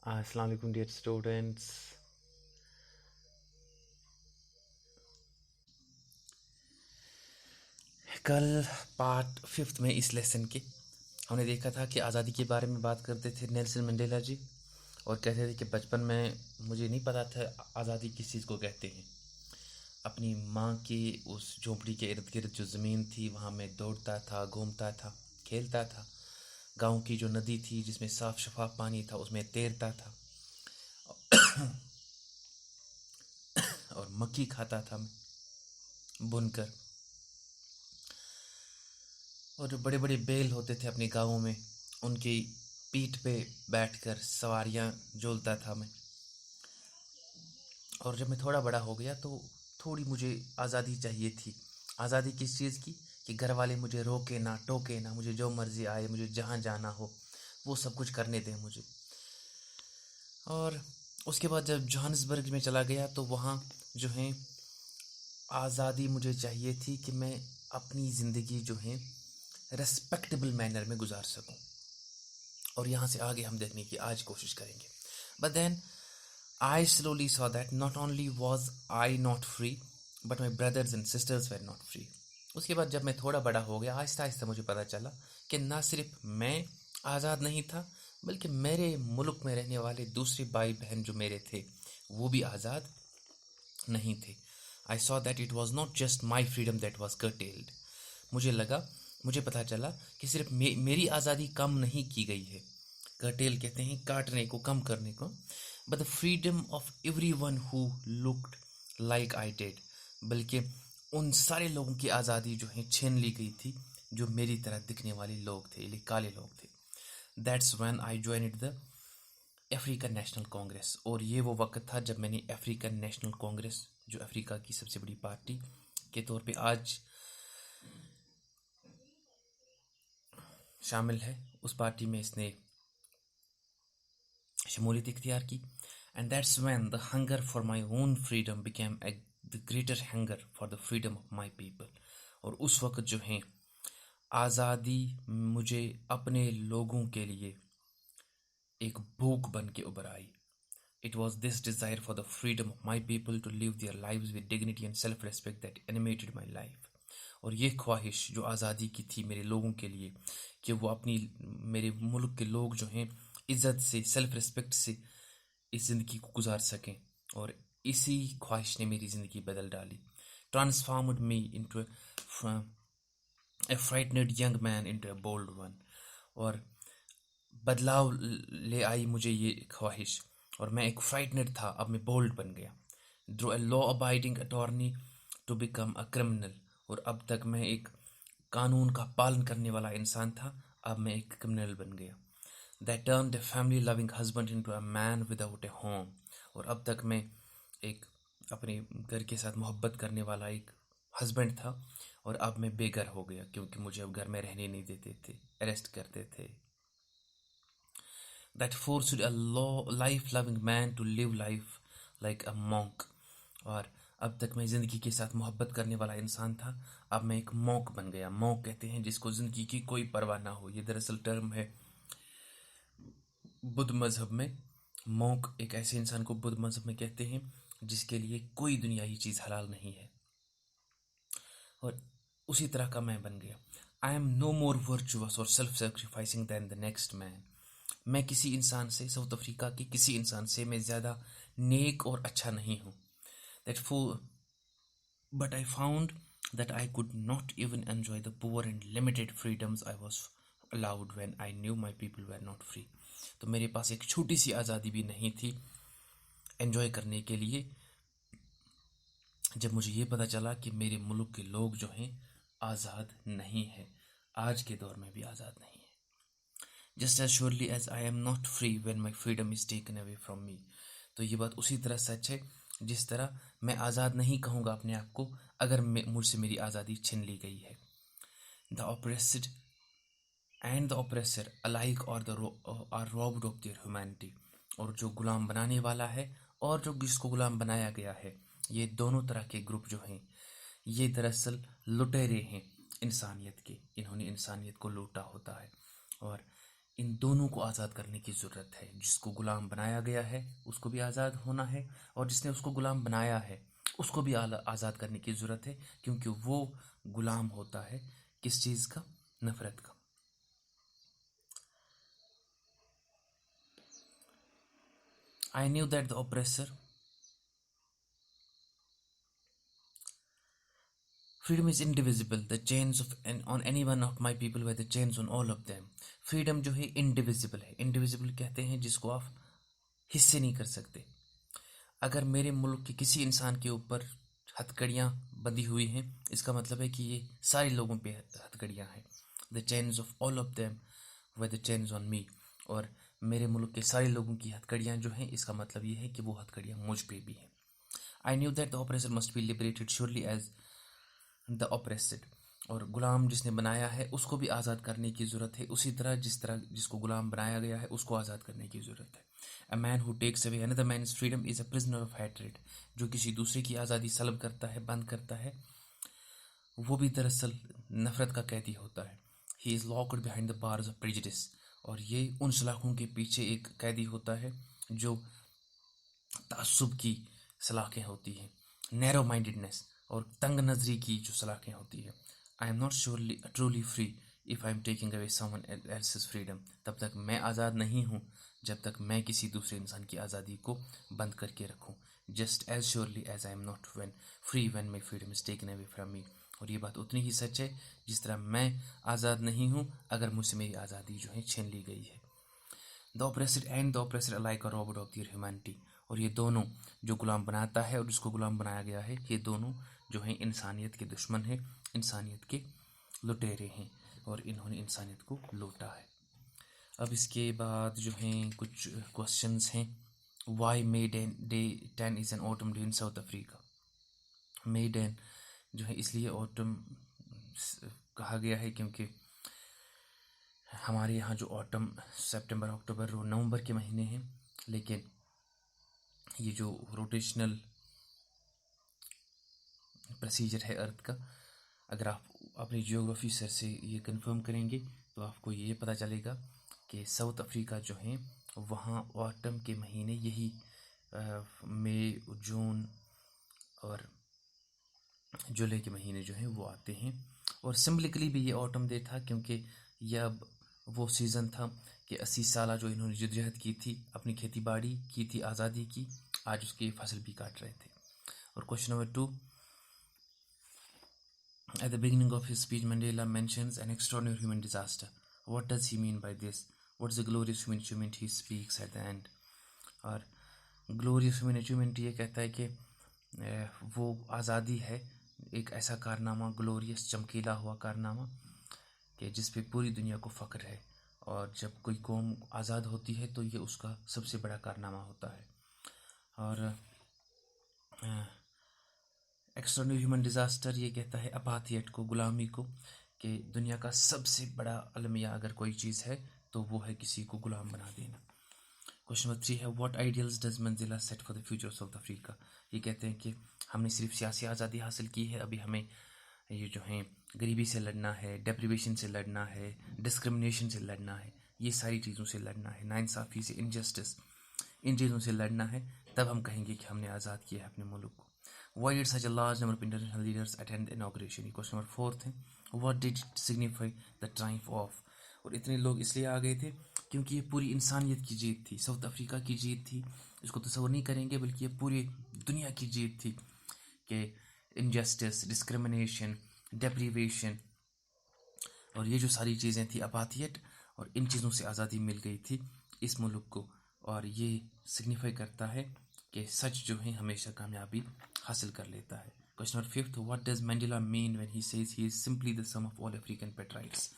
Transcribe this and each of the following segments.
अस्सलाम वालेकुम dear students. कल पार्ट फिफ्थ में इस लेसन के हमने देखा था कि आज़ादी के बारे में बात करते थे नेल्सन मंडेला जी, और कहते थे कि बचपन में मुझे नहीं पता था आज़ादी किस चीज़ को कहते हैं। अपनी माँ की उस झोंपड़ी के इर्द गिर्द जो ज़मीन थी वहाँ मैं दौड़ता था, घूमता था, खेलता था। गांव की जो नदी थी जिसमें साफ शफाफ पानी था उसमें तैरता था और मक्खी खाता था मैं बुनकर। और जो बड़े बड़े बैल होते थे अपने गाँवों में उनकी पीठ पे बैठकर सवारियाँ जोलता था मैं। और जब मैं थोड़ा बड़ा हो गया तो थोड़ी मुझे आज़ादी चाहिए थी। आज़ादी किस चीज़ की कि घर वाले मुझे रोके ना टोके ना, मुझे जो मर्ज़ी आए, मुझे जहाँ जाना हो वो सब कुछ करने दें मुझे। और उसके बाद जब जोहान्सबर्ग में चला गया तो वहाँ जो है आज़ादी मुझे चाहिए थी कि मैं अपनी ज़िंदगी जो है रेस्पेक्टेबल मैनर में गुजार सकूं। और यहाँ से आगे हम देखने की आज कोशिश करेंगे। But then I slowly saw that not only was I not free, but my brothers and sisters were not free. उसके बाद जब मैं थोड़ा बड़ा हो गया आहिस्ता आहिस्ता मुझे पता चला कि ना सिर्फ मैं आज़ाद नहीं था बल्कि मेरे मुल्क में रहने वाले दूसरे भाई बहन जो मेरे थे वो भी आज़ाद नहीं थे। I saw that it was not just my freedom that was curtailed. मुझे पता चला कि सिर्फ मेरी आज़ादी कम नहीं की गई है। कर्टेल कहते हैं काटने को, कम करने को। But the freedom of every one who looked like I did, बल्कि उन सारे लोगों की आज़ादी जो है छीन ली गई थी जो मेरी तरह दिखने वाले लोग थे, ये काले लोग थे। That's when I joined the African national Congress. और ये वो वक्त था जब मैंने अफ्रीकन नेशनल कांग्रेस, जो अफ्रीका की सबसे बड़ी पार्टी के तौर पे आज शामिल है, उस पार्टी में इसने शमूलियत इख्तियार की। And that's when the hunger for my own freedom became the greater hunger for the freedom of my people. और उस वक्त जो है आज़ादी मुझे अपने लोगों के लिए एक भूख बन के उभर आई। It was this desire for the freedom of my people to live their lives with dignity and self-respect that animated my life. और ये ख्वाहिश जो आज़ादी की थी मेरे लोगों के लिए कि वो अपनी, मेरे मुल्क के लोग जो हैं इज़्ज़त से, सेल्फ रिस्पेक्ट से इस ज़िंदगी को गुजार सकें। और इसी ख्वाहिश ने मेरी ज़िंदगी बदल डाली। ट्रांसफॉर्म्ड मी इनटू ए फ्राइटनेड यंग मैन इनटू ए बोल्ड वन। और बदलाव ले आई मुझे ये ख्वाहिश, और मैं एक फ्राइटनेड था, अब मैं बोल्ड बन गया। Drove a law abiding attorney to become a criminal. और अब तक मैं एक कानून का पालन करने वाला इंसान था, अब मैं एक क्रिमिनल बन गया। That turn a family loving husband into a man without A home. और अब तक मैं एक अपने घर के साथ मोहब्बत करने वाला एक हस्बैंड था, और अब मैं बेघर हो गया क्योंकि मुझे अब घर में रहने नहीं देते थे, अरेस्ट करते थे। That forced a life-loving man to live life like a monk. और अब तक मैं ज़िंदगी के साथ मोहब्बत करने वाला इंसान था, अब मैं एक मॉन्क बन गया। मॉन्क कहते हैं जिसको ज़िंदगी की कोई परवाह ना हो। ये दरअसल टर्म है बुद्ध मज़हब में। मॉन्क एक ऐसे इंसान को बुद्ध मज़हब में कहते हैं जिसके लिए कोई दुनियावी चीज़ हलाल नहीं है। और उसी तरह का मैं बन गया। I am no more virtuous और self sacrificing than the next man. मैं किसी इंसान से, साउथ अफ्रीका के किसी इंसान से मैं ज़्यादा नेक और अच्छा नहीं हूँ। That four but I found that I could not even enjoy the poor and limited freedoms I was allowed when I knew my people were not free. तो मेरे पास एक छोटी सी आज़ादी भी नहीं थी एन्जॉय करने के लिए, जब मुझे ये पता चला कि मेरे मुल्क के लोग जो हैं आज़ाद नहीं है, आज के दौर में भी आज़ाद नहीं है। Just as surely as I am not free when my freedom is taken away from me. तो ये बात उसी तरह सच है जिस तरह मैं आज़ाद नहीं कहूँगा अपने आप को अगर मुझसे मेरी आज़ादी छीन ली गई है। The oppressed and the oppressor alike और are robbed of their humanity. और जो गुलाम बनाने वाला है और जो जिसको गुलाम बनाया गया है, ये दोनों तरह के ग्रुप जो हैं ये दरअसल लुटेरे हैं इंसानियत के। इन्होंने इंसानियत को लूटा होता है। और इन दोनों को आज़ाद करने की ज़रूरत है। जिसको ग़ुलाम बनाया गया है उसको भी आज़ाद होना है, और जिसने उसको ग़ुलाम बनाया है उसको भी आज़ाद करने की ज़रूरत है, क्योंकि वो ग़ुलाम होता है किस चीज़ का? नफ़रत का। I knew that the oppressor freedom is indivisible. The chains of on any one of my people were the chains on all of them. Freedom जो है इंडिविजिबल है। इंडिविजिबल कहते हैं जिसको आप हिस्से नहीं कर सकते। अगर मेरे मुल्क के किसी इंसान के ऊपर हथकड़ियाँ बंधी हुई हैं, इसका मतलब है कि ये सारे लोगों पे हथकड़ियाँ हैं। The chains of all of them were the chains on me. और मेरे मुल्क के सारे लोगों की हथकड़ियाँ जो हैं, इसका मतलब ये है कि वो हथकड़ियाँ मुझ पे भी हैं। I knew that the oppressor must be liberated surely as the oppressed. और गुलाम जिसने बनाया है उसको भी आज़ाद करने की ज़रूरत है, उसी तरह जिसको गुलाम बनाया गया है उसको आज़ाद करने की ज़रूरत है। A man who takes away another man's freedom is a prisoner of hatred. जो किसी दूसरे की आज़ादी सल्ब करता है, बंद करता है, वो भी दरअसल नफ़रत का कैदी होता है। He is locked behind the bars of prejudice. और ये उन सलाखों के पीछे एक कैदी होता है जो तासुब की सलाखें होती हैं, नैरो माइंडेडनेस और तंग नज़री की जो सलाखें होती है। आई am not surely truly free if I am taking away someone else's freedom. तब तक मैं आज़ाद नहीं हूँ जब तक मैं किसी दूसरे इंसान की आज़ादी को बंद करके रखूँ। Just as surely as I am not free when my freedom is taken away from me. और ये बात उतनी ही सच है जिस तरह मैं आज़ाद नहीं हूँ अगर मुझसे मेरी आज़ादी जो है छीन ली गई है। The oppressor and the oppressor alike are robbed of their humanity. और ये दोनों, जो गुलाम बनाता है और जिसको गुलाम बनाया गया है, ये दोनों जो हैं इंसानियत के दुश्मन हैं, इंसानियत के लुटेरे हैं, और इन्होंने इंसानियत को लूटा है। अब इसके बाद जो हैं कुछ क्वेश्चंस हैं। Why May day 10 is an autumn day in South Africa. May 10 जो है इसलिए ऑटम कहा गया है क्योंकि हमारे यहाँ जो ऑटम सितंबर, अक्टूबर और नवंबर के महीने हैं, लेकिन ये जो रोटेशनल प्रोसीजर है अर्थ का, अगर आप अपनी जियोग्राफी सर से ये कंफर्म करेंगे तो आपको ये पता चलेगा कि साउथ अफ्रीका जो है वहाँ ऑटम के महीने यही मई, जून और जुलाई के महीने जो हैं वो आते हैं। और सिम्बलिकली भी ये ऑटम डे था क्योंकि यह अब वो सीज़न था कि 80 साल जो इन्होंने जद्दोजहद की थी, अपनी खेती बाड़ी की थी, आज़ादी की, आज उसकी फसल भी काट रहे थे। और question number 2, at the beginning of his speech Mandela mentions an extraordinary human disaster. What does he mean by this? What is the glorious human achievement he speaks at the end? और glorious human achievement ये कहता है कि वो आज़ादी है, एक ऐसा कारनामा, ग्लोरियस चमकीला हुआ कारनामा कि जिस पे पूरी दुनिया को फ़ख्र है, और जब कोई कौम आज़ाद होती है तो ये उसका सबसे बड़ा कारनामा होता है। और एक्सटर्नल ह्यूमन डिज़ास्टर ये कहता है अपाथियत को, गुलामी को, कि दुनिया का सबसे बड़ा अलमिया अगर कोई चीज़ है तो वो है किसी को गुलाम बना देना। क्वेश्चन नंबर 3 है what ideals does Mandela set for the future of south Africa. ये कहते हैं कि हमने सिर्फ सियासी आज़ादी हासिल की है, अभी हमें ये जो है गरीबी से लड़ना है, डेप्रिवेशन से लड़ना है, डिस्क्रिमिनेशन से लड़ना है, ये सारी चीज़ों से लड़ना है, नाइंसाफ़ी से, इनजस्टिस, इन चीज़ों से लड़ना है, तब हम कहेंगे कि हमने आज़ाद किया है अपने मुल्क को। Why did such a large number of international leaders attend the inauguration? Question number 4 है what did it signify the triumph of। और इतने लोग इसलिए आ गए थे क्योंकि ये पूरी इंसानियत की जीत थी, साउथ अफ्रीका की जीत थी। इसको तस्वर नहीं करेंगे बल्कि ये पूरी दुनिया की जीत थी कि इनजस्टिस, डिस्क्रिमिनेशन, डेप्रिवेशन और ये जो सारी चीज़ें थी, अपाथियत, और इन चीज़ों से आज़ादी मिल गई थी इस मुल्क को। और ये सिग्निफाई करता है कि सच जो है हमेशा कामयाबी हासिल कर लेता है। Question number 5, what does Mandela mean when he says he is simply the sum of all African patriots.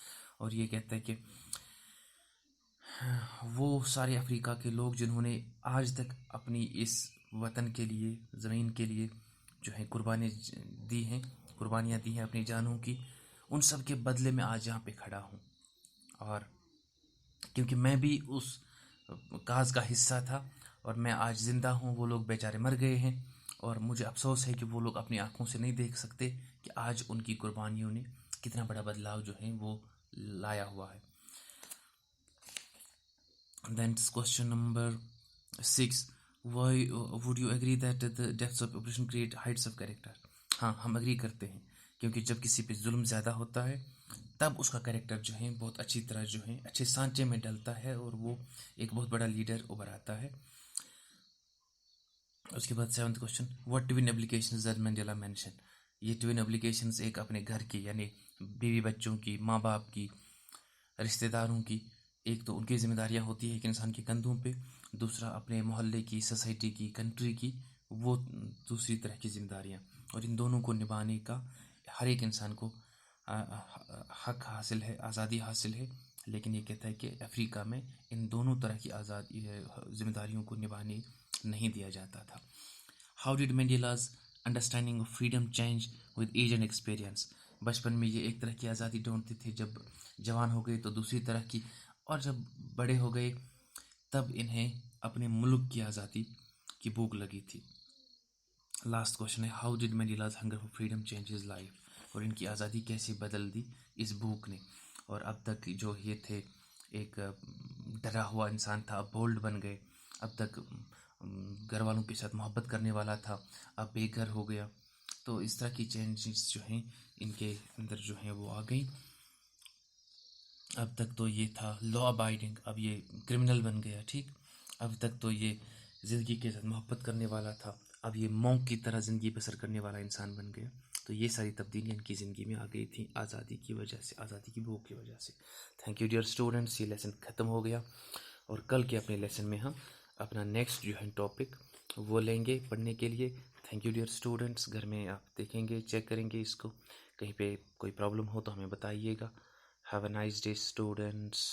और ये कहता है कि वो सारे अफ्रीका के लोग जिन्होंने आज तक अपनी इस वतन के लिए, ज़मीन के लिए जो है कुर्बानियाँ दी हैं अपनी जानों की, उन सब के बदले में आज यहाँ पे खड़ा हूँ। और क्योंकि मैं भी उस काज का हिस्सा था और मैं आज ज़िंदा हूँ, वो लोग बेचारे मर गए हैं, और मुझे अफसोस है कि वो लोग अपनी आँखों से नहीं देख सकते कि आज उनकी कुर्बानियों ने कितना बड़ा बदलाव जो है वो लाया हुआ है। Then question number 6. Why would you agree that the deaths of population create heights of character? हाँ, हम अग्री करते हैं, क्योंकि जब किसी पे जुल्म ज़्यादा होता है तब उसका कैरेक्टर जो है बहुत अच्छी तरह जो है अच्छे सांचे में डलता है और वो एक बहुत बड़ा लीडर उभर आता है। उसके बाद 7th question, what twin applications that Mandela mention? ये ट्विन एप्लीकेशंस एक अपने घर की यानी बीवी बच्चों की, माँ बाप की, रिश्तेदारों की, एक तो उनकी जिम्मेदारियां होती है एक इंसान के कंधों पे, दूसरा अपने मोहल्ले की, सोसाइटी की, कंट्री की, वो दूसरी तरह की जिम्मेदारियां, और इन दोनों को निभाने का हर एक इंसान को हक हासिल है, आज़ादी हासिल है। लेकिन ये कहता है कि अफ्रीका में इन दोनों तरह की आज़ादी जिम्मेदारियों को निभाने नहीं दिया जाता था। How did Mandela's understanding of freedom change with age and experience? बचपन में ये एक तरह की आज़ादी ढूंढते थे, जब जवान हो गए तो दूसरी तरह की, और जब बड़े हो गए तब इन्हें अपने मुल्क की आज़ादी की भूख लगी थी। लास्ट क्वेश्चन है, how did Mandela's hunger for freedom change his life? और इनकी आज़ादी कैसे बदल दी इस भूख ने? और अब तक जो ये थे एक डरा हुआ इंसान था, अब बोल्ड बन गए। अब तक घर वालों के साथ मोहब्बत करने वाला था, अब बेघर हो गया। तो इस तरह की चेंजेस जो हैं इनके अंदर जो हैं वो आ गई। अब तक तो ये था लॉ अबाइडिंग, अब ये क्रिमिनल बन गया। ठीक, अब तक तो ये ज़िंदगी के साथ मोहब्बत करने वाला था, अब ये मॉन्क की तरह ज़िंदगी बसर करने वाला इंसान बन गया। तो ये सारी तब्दीलियाँ इनकी ज़िंदगी में आ गई थी आज़ादी की वजह से, आज़ादी की भूख की वजह से। थैंक यू डियर स्टूडेंट्स, ये लेसन ख़त्म हो गया और कल के अपने लेसन में हम अपना नेक्स्ट जो है टॉपिक वो लेंगे पढ़ने के लिए। थैंक यू डियर स्टूडेंट्स, घर में आप देखेंगे, चेक करेंगे इसको, कहीं पे कोई प्रॉब्लम हो तो हमें बताइएगा। Have a nice day students.